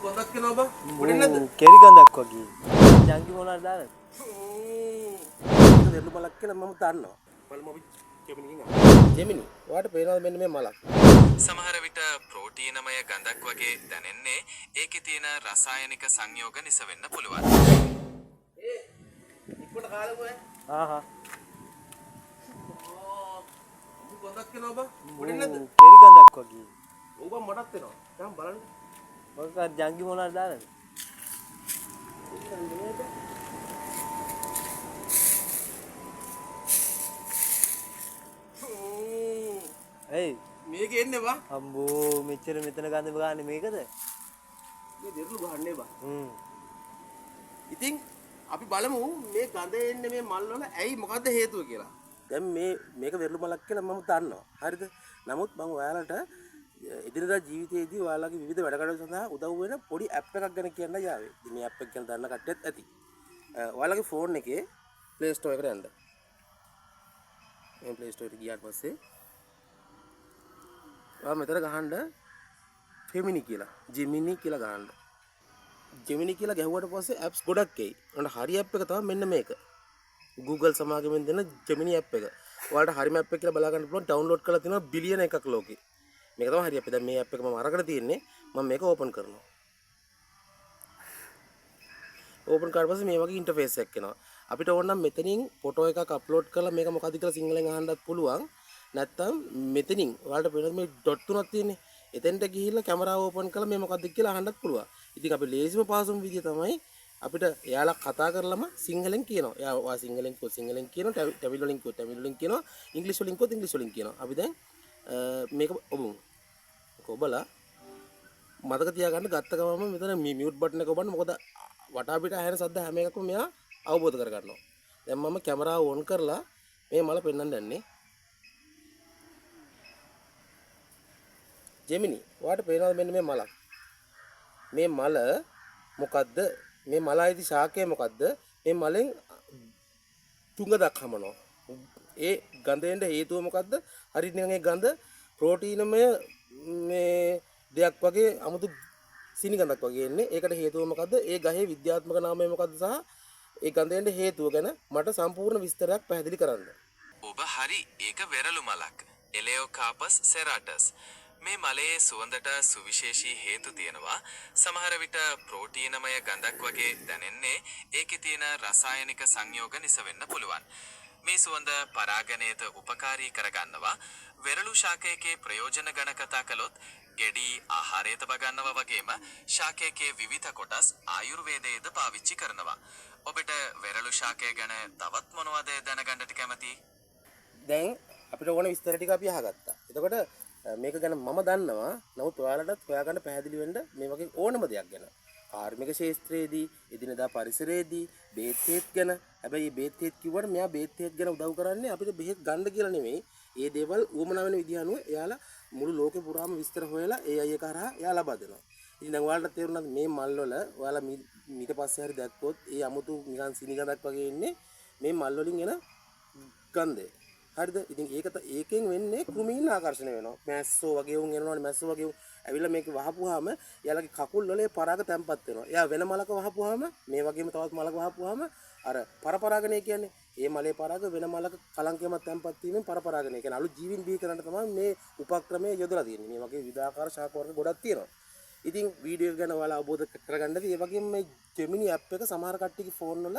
ගොඩක් කෙනා බා පොඩි නැද්ද? කෙරි ගඳක් වගේ. ජංගි මොනවද දාන්නේ? දෙල්ලු මලක් කියලා මම දන්නවා. බලමු අපි ජෙමිනිගෙන් අහමු. ජෙමිනි, ඔයාට පේනවද මෙන්න මේ මලක්? සමහර විට ප්‍රෝටීනමය ගඳක් වගේ දැනෙන්නේ ඒකේ තියෙන රසායනික සංයෝග නිසා වෙන්න පුළුවන්. ඉක්මනට කාලෙකෝ ඈ. ආහා. ගොඩක් කෙනා බා පොඩි නැද්ද? කෙරි ගඳක් වගේ. ඔව් බා මටත් එනවා. දැන් බලන්න. මොකක් ජංගි මොනවද දාන්නේ? එයි මේක එන්නේ බා. අම්බෝ මෙච්චර මෙතන ගඳ ගාන්නේ මේකද? මේ දෙල්ලු ගහන්නේ බා. ඉතින් අපි බලමු මේ ගඳ එන්නේ මේ මල් වල ඇයි මොකද්ද හේතුව කියලා. දැන් මේක වෙරළු මලක් කියලා මම දන්නවා. හරිද? නමුත් මම ඔයාලට එදිනදා ජීවිතයේදී ඔයාලගේ විවිධ වැඩ කටයුතු සඳහා උදව් වෙන පොඩි ඇප් එකක් ගැන කියන්න යාවේ. ඉතින් මේ ඇප් එක ගැන දන්න කට්ටියත් ඇති. ඔයාලගේ ෆෝන් එකේ Play Store එකට යන්න. මේ Play Store එකට ගියාට පස්සේ ඔයා මෙතන ගහන්න Gemini කියලා. Gemini කියලා ගහන්න. Gemini කියලා ගැහුවට පස්සේ apps ගොඩක් එයි. උන්ට හරි app එක තමයි මෙන්න මේක. Google සමාගමෙන් දෙන Gemini app එක. ඔයාලට හරිම app එක කියලා බලා ගන්න පුළුවන්. ඩවුන්ලෝඩ් කරලා තියෙනවා බිලියන එකක් ලෝකේ. මේක තමයි හරි app එක. දැන් මේ app එක මම අරගෙන තියෙන්නේ. මම මේක ඕපන් කරනවා. ඕපන් කරලා පස්සේ මේ වගේ ඉන්ටර්ෆේස් එකක් එනවා. අපිට ඕන නම් මෙතනින් ෆොටෝ එකක් අප්ලෝඩ් කරලා මේක මොකද්ද කියලා සිංහලෙන් අහන්නත් පුළුවන්. නැත්තම් මෙතනින් ඔයාලට පේන මේ ඩොට් තුනක් තියෙන්නේ. එතෙන්ට ගිහිල්ලා කැමරාව ඕපන් කරලා මේ මොකද්ද කියලා අහන්නත් පුළුවන්. ඉතින් අපි ලේසිම පහසුම විදිය තමයි අපිට එයාලා කතා කරලම සිංහලෙන් කියනවා. එයා සිංහලෙන් කිව්වොත් සිංහලෙන් කියනවා, තමිල් වලින් කිව්වොත් තමිල් වලින් කියනවා, ඉංග්‍රීසි වලින් කිව්වොත් ඉංග්‍රීසි වලින් කියනවා. අපි දැන් මේක ඔබලා මතක තියාගන්න ගත්ත ගමම මෙතන මියුට් බටන් එක ඔබන්න. මොකද වටා පිට ඇහෙන සද්ද හැම එකක්ම මෙයා අවබෝධ කරගන්නවා. දැන් මම කැමරාව ඔන් කරලා මේ මල පෙන්වන්න යන්නේ. ජෙමිනි, ඔයාට පේනවද මෙන්න මේ මලක්? මේ මල මොකද්ද? මේ මල ඇති ශාකය මොකද්ද? මේ මලෙන් තුඟදක් හමනවා. ඒ ගඳෙන්ද හේතුව මොකද්ද? හරියට නිකන් ඒ ගඳ ප්‍රෝටීනමය මේ දෙයක් වගේ 아무තු සිනි ගඳක් වගේ එන්නේ. ඒකට හේතුව මොකද්ද? ඒ ගහේ විද්‍යාත්මක නාමය මොකද්ද සහ ඒ ගඳෙන්ද හේතුව ගැන මට සම්පූර්ණ විස්තරයක් පැහැදිලි කරන්න. ඔබ හරි, ඒක වෙරළු මලක්. එලෙෝකාපස් සෙරාටස්. මේ මලයේ සුවඳට සුවිශේෂී හේතු තියෙනවා. සමහර විට ප්‍රෝටීනමය ගඳක් වගේ දැනෙන්නේ ඒකේ තියෙන රසායනික සංයෝග නිසා වෙන්න පුළුවන්. මේ සුවඳ පරාගණයට උපකාරී කරගන්නවා. වෙරළු ශාකයේ ප්‍රයෝජන ගැන කතා කළොත් ගෙඩි ආහාරය තබ ගන්නවා වගේම ශාකයේ විවිධ කොටස් ආයුර්වේදයේද පාවිච්චි කරනවා. ඔබට වෙරළු ශාකය ගැන තවත් මොනවද දැනගන්නට කැමති? දැන් අපිට ඕන විස්තර ටික අපි අහගත්තා. එතකොට මේක ගැන මම දන්නවා. නමුත් ඔයාලටත් හොයාගන්න පැහැදිලි වෙන්න මේ වගේ ඕනම දෙයක් ගැන. කාර්මික ශාස්ත්‍රයේදී, එදිනදා පරිසරයේදී, බේත් හේත් ගැන. හැබැයි මේ බේත් හේත් කිව්වට මෙයා බේත් හේත් ගැන උදව් කරන්නේ අපිට බෙහෙත් ගන්න කියලා නෙමෙයි. ඒ දේවල් උවමනා වෙන විදිහ අනුව එයාලා මුළු ලෝකේ පුරාම විස්තර හොයලා ඒ අය කරා එයා ලබා දෙනවා. ඉතින් දැන් ඔයාලට තේරුණාද මේ මල් වල ඔයාලා ඊට පස්සේ හරි දැක්කොත් ඒ 아무තු නිකන් සිනි ගඳක් වගේ එන්නේ මේ මල් වලින් එන ගන්ධය. හරිද? ඉතින් ඒකෙන් වෙන්නේ කෘමීන් ආකර්ෂණය වෙනවා. මැස්සෝ වගේ උන් එනවනේ මැස්සෝ වගේ උන් ඇවිල්ලා මේක වහපුවාම එයාලගේ කකුල් වල පරාග තැම්පත් වෙනවා. එයා වෙන මලක වහපුවාම මේ වගේම තවත් මලක වහපුවාම අර පරපරාගණය කියන්නේ ඒ මලේ පරාග වෙන මලක කලංකයම තැම්පත් වීමෙන් පරපරාගණය කියන්නේ අලුත් ජීවීන් බිහි කරන්න තමයි මේ උපක්‍රමය යොදලා තියෙන්නේ. මේ වගේ විවිධාකාර ශාක වර්ග ගොඩක් තියෙනවා. ඉතින් වීඩියෝ ගැන ඔයාලා අවබෝධ කරගන්නදී ඒ වගේම මේ Gemini app එක සමහර කට්ටියගේ ෆෝන් වල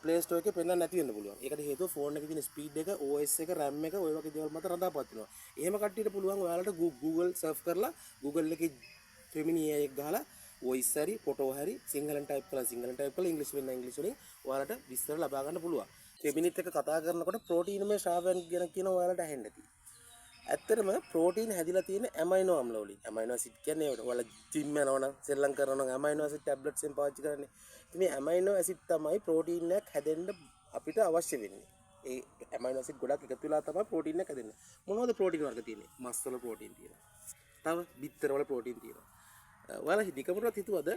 Play Store එකේ පෙන්වන්න නැති වෙන්න පුළුවන්. ඒකට හේතුව ෆෝන් එකේ තියෙන ස්පීඩ් එක, OS එක, RAM එක ඔය වගේ දේවල් මත රඳාපත් වෙනවා. එහෙම කට්ටියට පුළුවන් ඔයාලට Google සර්ච් කරලා Google එකේ Gemini එක ගහලා voice හරි, photo හරි සිංහලෙන් ටයිප් කරලා ඉංග්‍රීසි වෙන ඉංග්‍රීසි වලින් ඔයාලට විස්තර ලබා ගන්න පුළුවන්. Gemini එක කතා කරනකොට ප්‍රෝටීනමය ශ්‍රාවයන් ගැන කියන ඔයාලට ඇහෙන්න ඇති. ඇත්තටම ප්‍රෝටීන් හැදිලා තියෙන ඇමයිනෝ අම්ල වලින්. ඇමයිනෝ ඇසිඩ් කියන්නේ ඒවට. ඔයාලා ජිම් යනවා නම්, සෙල්ලම් කරනවා නම් ඇමයිනෝ ඇසිඩ් ටැබ්ලට්ස් එකෙන් පාවිච්චි කරන්නේ. ඉතින් මේ ඇමයිනෝ ඇසිඩ් තමයි ප්‍රෝටීන් එකක් හැදෙන්න අපිට අවශ්‍ය වෙන්නේ. ඒ ඇමයිනෝ ඇසිඩ් ගොඩක් එකතු වෙලා තමයි ප්‍රෝටීන් එක හැදෙන්නේ. මොනවද ප්‍රෝටීන් වර්ග තියෙන්නේ? මස් වල ප්‍රෝටීන් තියෙනවා. තව බිත්තර වල ප්‍රෝටීන් තියෙනවා. ඔයාලා හිතකමටවත් හිතුවද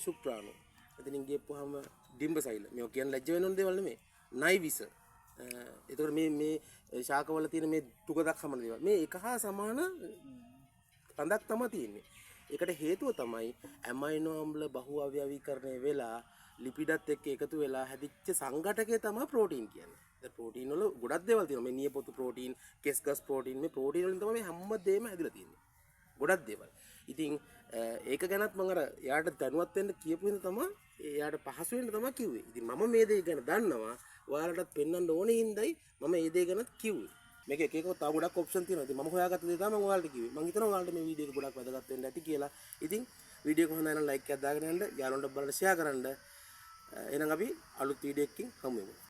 ශුක්‍රාණු. එතනින් ගියපුවාම ඩිම්බසයිල. මේක කියන්නේ ලැජ්ජ වෙන දේවල් නෙමෙයි. නයිවිස. එතකොට මේ ශාකවල තියෙන මේ තුගදක් සමන දේවල් මේ එක හා සමාන කඳක් තමයි තියෙන්නේ. ඒකට හේතුව තමයි ඇමයිනෝ අම්ල බහු අව්‍යවීකරණය වෙලා ලිපිඩත් එක්ක එකතු වෙලා හැදිච්ච සංඝටකය තමයි ප්‍රෝටීන් කියන්නේ. දැන් ප්‍රෝටීන් වල ගොඩක් දේවල් තියෙනවා. මේ නියපොතු ප්‍රෝටීන්, කෙස්ගස් ප්‍රෝටීන්, මේ ප්‍රෝටීන් වලින් තමයි හැමදේම හැදිලා තියෙන්නේ. ගොඩක් දේවල්. ඉතින් ඒක ගැනත් මම අර එයාට දැනුවත් වෙන්න කියපු හින්දා තමයි එයාට පහසු වෙන්න තමයි කිව්වේ. ඉතින් මම මේ දේ ගැන දන්නවා. ඔයාලටත් පෙන්වන්න ඕනේ හින්දායි මම මේ දේ ගැනත් කිව්වේ. මේක එක එකව තව ගොඩක් ඔප්ෂන් තියෙනවා. ඉතින් මම හොයාගත්ත දේ තමයි මම ඔයාලට කිව්වේ. මම හිතනවා ඔයාලට මේ වීඩියෝ එක ගොඩක් වැදගත් වෙන්න ඇති කියලා. ඉතින් වීඩියෝ එක හොඳයි නම් ලයික් එකක් දාගෙන යන්න, යාළුවන්ට බලන්න ෂෙයා කරන්න. එහෙනම් අපි අලුත් වීඩියෝ එකකින් හමු වෙමු.